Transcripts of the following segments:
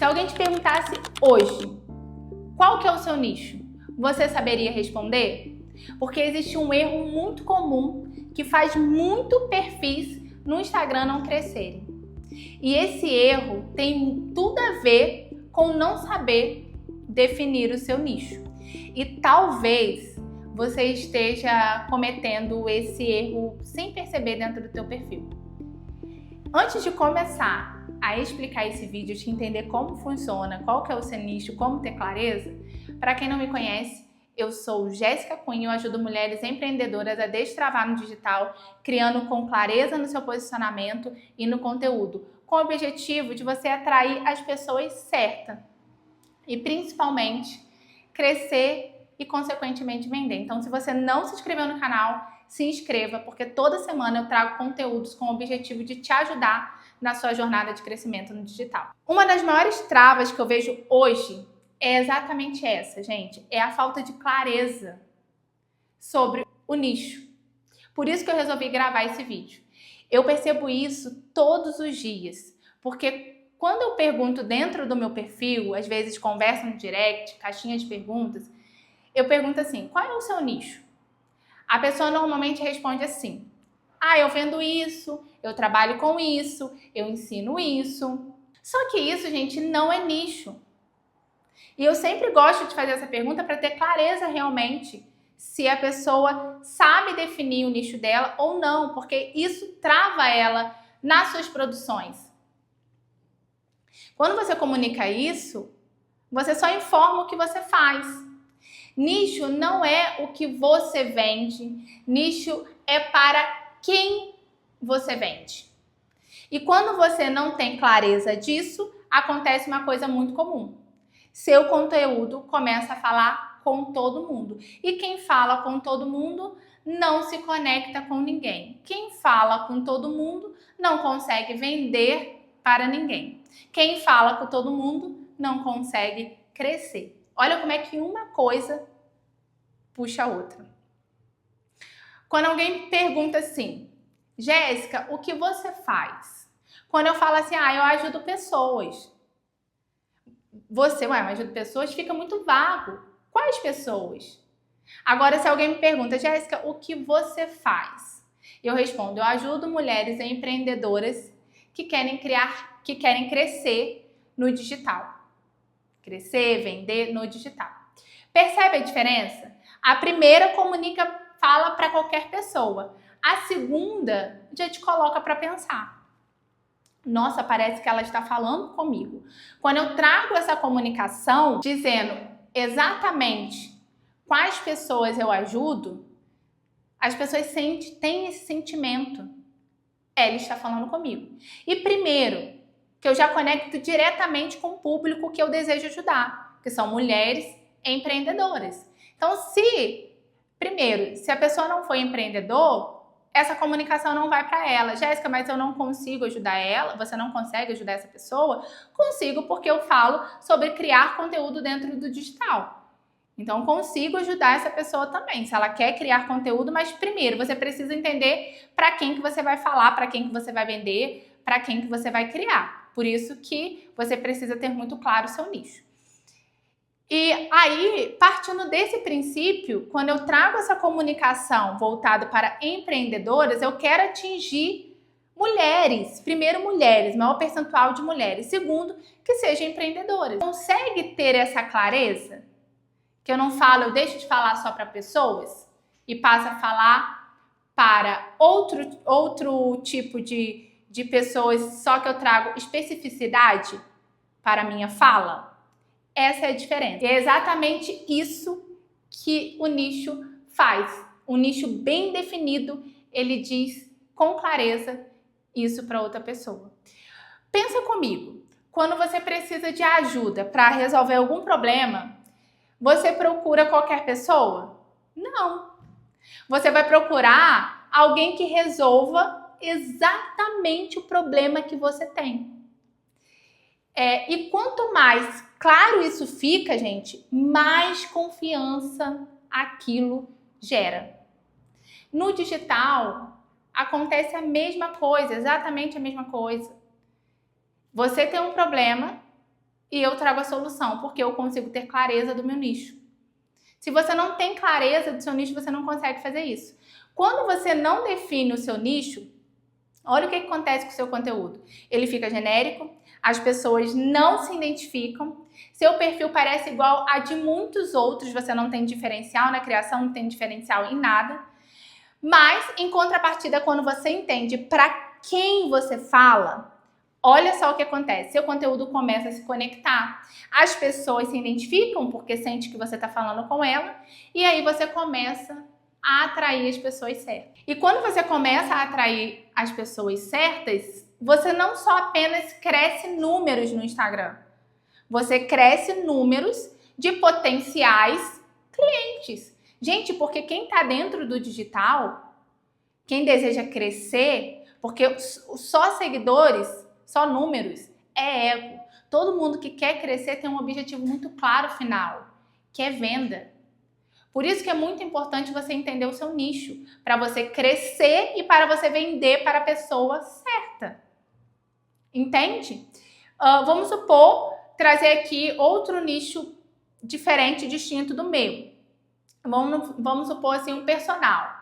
Se alguém te perguntasse hoje, qual que é o seu nicho? Você saberia responder? Porque existe um erro muito comum que faz muito perfis no Instagram não crescerem. E esse erro tem tudo a ver com não saber definir o seu nicho. E talvez você esteja cometendo esse erro sem perceber dentro do teu perfil. Antes de começar a explicar esse vídeo, te entender como funciona, qual que é o seu nicho, como ter clareza, para quem não me conhece, eu sou Jéssica Cunha, eu ajudo mulheres empreendedoras a destravar no digital, criando com clareza no seu posicionamento e no conteúdo, com o objetivo de você atrair as pessoas certas e principalmente crescer e consequentemente vender. Então, se você não se inscreveu no canal, se inscreva, porque toda semana eu trago conteúdos com o objetivo de te ajudar na sua jornada de crescimento no digital. Uma das maiores travas que eu vejo hoje é exatamente essa, gente. É a falta de clareza sobre o nicho. Por isso que eu resolvi gravar esse vídeo. Eu percebo isso todos os dias, porque quando eu pergunto dentro do meu perfil, às vezes converso no direct, caixinha de perguntas, eu pergunto assim, qual é o seu nicho? A pessoa normalmente responde assim, eu vendo isso, eu trabalho com isso, eu ensino isso. Só que isso, gente, não é nicho. E eu sempre gosto de fazer essa pergunta para ter clareza realmente se a pessoa sabe definir o nicho dela ou não, porque isso trava ela nas suas produções. Quando você comunica isso, você só informa o que você faz. Nicho não é o que você vende, nicho é para quem você vende. E quando você não tem clareza disso, acontece uma coisa muito comum. Seu conteúdo começa a falar com todo mundo. E quem fala com todo mundo não se conecta com ninguém. Quem fala com todo mundo não consegue vender para ninguém. Quem fala com todo mundo não consegue crescer. Olha como é que uma coisa puxa a outra. Quando alguém pergunta assim, Jéssica, o que você faz? Quando eu falo assim, eu ajudo pessoas. Você, eu ajudo pessoas, fica muito vago. Quais pessoas? Agora, se alguém me pergunta, Jéssica, o que você faz? Eu respondo, eu ajudo mulheres empreendedoras que querem crescer no digital. Crescer, vender no digital. Percebe a diferença? A primeira fala para qualquer pessoa. A segunda já te coloca para pensar. Nossa, parece que ela está falando comigo. Quando eu trago essa comunicação dizendo exatamente quais pessoas eu ajudo, as pessoas têm esse sentimento. Ela está falando comigo. E primeiro, que eu já conecto diretamente com o público que eu desejo ajudar, que são mulheres empreendedoras. Então, se a pessoa não for empreendedor, essa comunicação não vai para ela. Jéssica, mas eu não consigo ajudar ela? Você não consegue ajudar essa pessoa? Consigo, porque eu falo sobre criar conteúdo dentro do digital. Então, consigo ajudar essa pessoa também, se ela quer criar conteúdo, mas primeiro você precisa entender para quem que você vai falar, para quem que você vai vender, para quem que você vai criar. Por isso que você precisa ter muito claro o seu nicho. E aí, partindo desse princípio, quando eu trago essa comunicação voltada para empreendedoras, eu quero atingir mulheres. Primeiro, mulheres, maior percentual de mulheres. Segundo, que sejam empreendedoras. Consegue ter essa clareza? Que eu deixo de falar só para pessoas e passo a falar para outro tipo de pessoas, só que eu trago especificidade para a minha fala? Essa é a diferença. É exatamente isso que o nicho faz. Um nicho bem definido, ele diz com clareza isso para outra pessoa. Pensa comigo, quando você precisa de ajuda para resolver algum problema, você procura qualquer pessoa? Não. Você vai procurar alguém que resolva exatamente o problema que você tem. E quanto mais claro isso fica, gente, mais confiança aquilo gera. No digital, acontece a mesma coisa, exatamente a mesma coisa. Você tem um problema e eu trago a solução, porque eu consigo ter clareza do meu nicho. Se você não tem clareza do seu nicho, você não consegue fazer isso. Quando você não define o seu nicho, olha o que acontece com o seu conteúdo. Ele fica genérico, as pessoas não se identificam, seu perfil parece igual a de muitos outros, você não tem diferencial na criação, não tem diferencial em nada. Mas, em contrapartida, quando você entende para quem você fala, olha só o que acontece. Seu conteúdo começa a se conectar. As pessoas se identificam porque sente que você está falando com ela. E aí você começa a atrair as pessoas certas. E quando você começa a atrair as pessoas certas, você não só apenas cresce números no Instagram. Você cresce números de potenciais clientes. Gente, porque quem está dentro do digital, quem deseja crescer, porque só seguidores, só números, é ego. Todo mundo que quer crescer tem um objetivo muito claro final, que é venda. Por isso que é muito importante você entender o seu nicho, para você crescer e para você vender para a pessoa certa. Entende? Vamos supor, trazer aqui outro nicho diferente, distinto do meu. Vamos supor assim, um personal.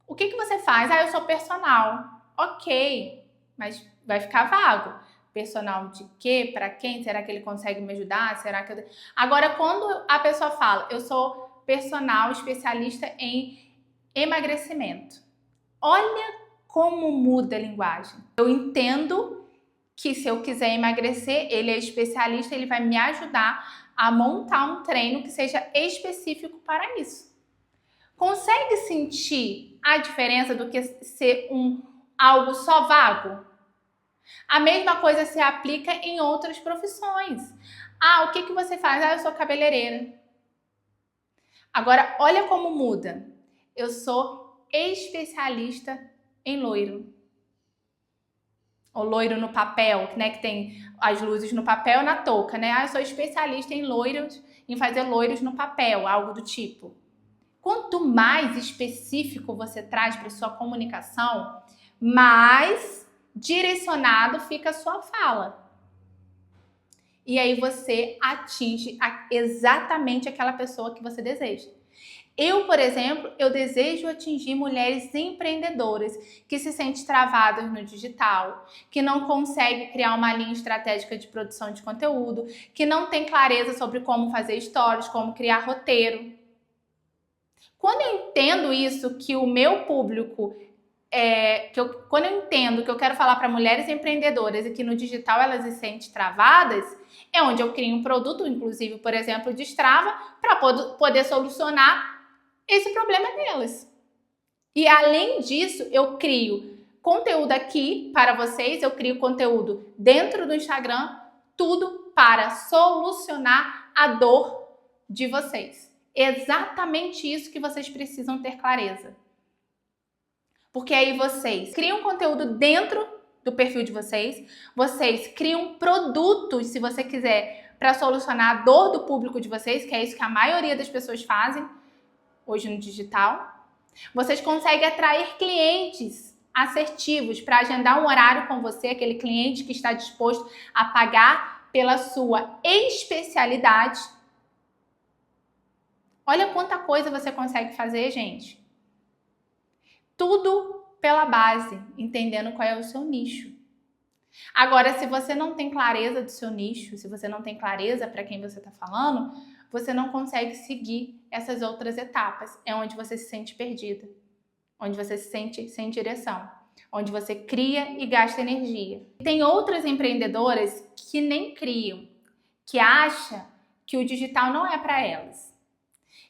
O que você faz? Eu sou personal. Ok, mas vai ficar vago. Personal de quê? Para quem? Será que ele consegue me ajudar? Será que Agora, quando a pessoa fala, eu sou personal especialista em emagrecimento. Olha como muda a linguagem. Eu entendo que se eu quiser emagrecer, ele é especialista, ele vai me ajudar a montar um treino que seja específico para isso. Consegue sentir a diferença do que ser algo só vago? A mesma coisa se aplica em outras profissões. O que você faz? Eu sou cabeleireira. Agora, olha como muda. Eu sou especialista em loiro. O loiro no papel, né? Que tem as luzes no papel na touca, né? Eu sou especialista em loiros, em fazer loiros no papel, algo do tipo. Quanto mais específico você traz para sua comunicação, mais direcionado fica a sua fala. E aí você atinge exatamente aquela pessoa que você deseja. Eu, por exemplo, eu desejo atingir mulheres empreendedoras que se sentem travadas no digital, que não conseguem criar uma linha estratégica de produção de conteúdo, que não tem clareza sobre como fazer stories, como criar roteiro. Quando eu entendo isso, que o meu público, quando eu entendo que eu quero falar para mulheres empreendedoras e que no digital elas se sentem travadas, é onde eu crio um produto, inclusive, por exemplo, de Strava, para poder solucionar esse problema delas. E além disso, eu crio conteúdo aqui para vocês, eu crio conteúdo dentro do Instagram, tudo para solucionar a dor de vocês. Exatamente isso que vocês precisam ter clareza. Porque aí vocês criam conteúdo dentro do perfil de vocês criam produtos, se você quiser, para solucionar a dor do público de vocês, que é isso que a maioria das pessoas fazem hoje no digital. Vocês conseguem atrair clientes assertivos para agendar um horário com você, aquele cliente que está disposto a pagar pela sua especialidade. Olha quanta coisa você consegue fazer, gente. Tudo pela base, entendendo qual é o seu nicho. Agora, se você não tem clareza do seu nicho, se você não tem clareza para quem você está falando, você não consegue seguir essas outras etapas. É onde você se sente perdida, onde você se sente sem direção, onde você cria e gasta energia. Tem outras empreendedoras que nem criam, que acham que o digital não é para elas.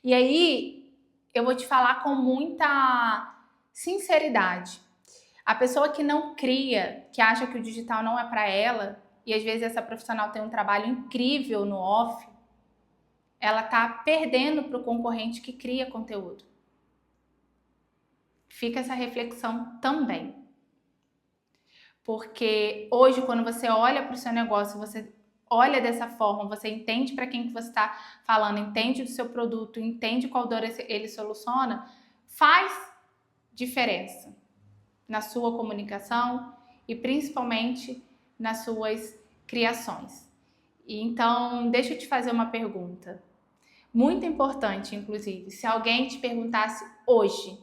E aí, eu vou te falar com muita sinceridade. A pessoa que não cria, que acha que o digital não é para ela, e às vezes essa profissional tem um trabalho incrível no off, ela tá perdendo para o concorrente que cria conteúdo. Fica essa reflexão também. Porque hoje, quando você olha para o seu negócio, você olha dessa forma, você entende para quem que você está falando, entende do seu produto, entende qual dor ele soluciona, faz diferença na sua comunicação e principalmente nas suas criações. Então, deixa eu te fazer uma pergunta. Muito importante, inclusive. Se alguém te perguntasse hoje,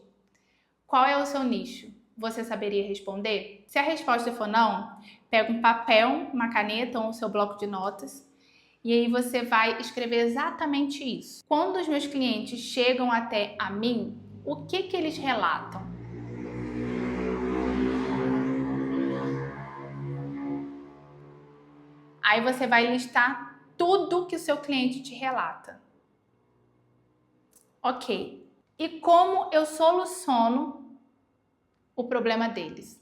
qual é o seu nicho? Você saberia responder? Se a resposta for não, pega um papel, uma caneta ou o seu bloco de notas e aí você vai escrever exatamente isso. Quando os meus clientes chegam até a mim, o que eles relatam? Aí você vai listar tudo que o seu cliente te relata. Ok. E como eu soluciono o problema deles?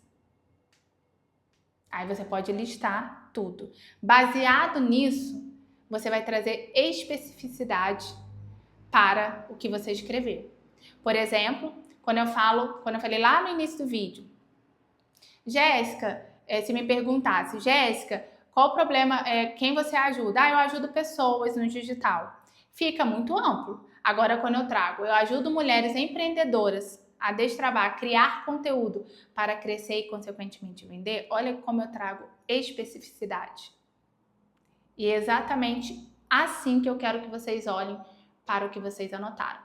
Aí você pode listar tudo. Baseado nisso, você vai trazer especificidade para o que você escreveu. Por exemplo, quando eu falei lá no início do vídeo, Jéssica, se me perguntasse, Jéssica, qual o problema, quem você ajuda? Eu ajudo pessoas no digital. Fica muito amplo. Agora, quando eu ajudo mulheres empreendedoras a destravar, a criar conteúdo para crescer e, consequentemente, vender, olha como eu trago especificidade. E é exatamente assim que eu quero que vocês olhem para o que vocês anotaram.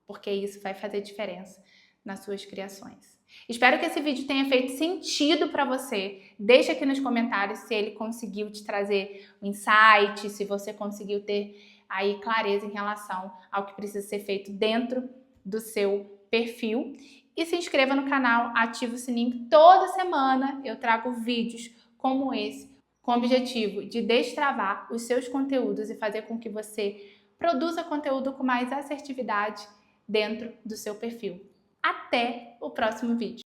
Porque isso vai fazer diferença nas suas criações. Espero que esse vídeo tenha feito sentido para você. Deixa aqui nos comentários se ele conseguiu te trazer um insight, se você conseguiu ter aí clareza em relação ao que precisa ser feito dentro do seu perfil. E se inscreva no canal, ativa o sininho. Toda semana eu trago vídeos como esse, com o objetivo de destravar os seus conteúdos e fazer com que você produza conteúdo com mais assertividade dentro do seu perfil. Até o próximo vídeo!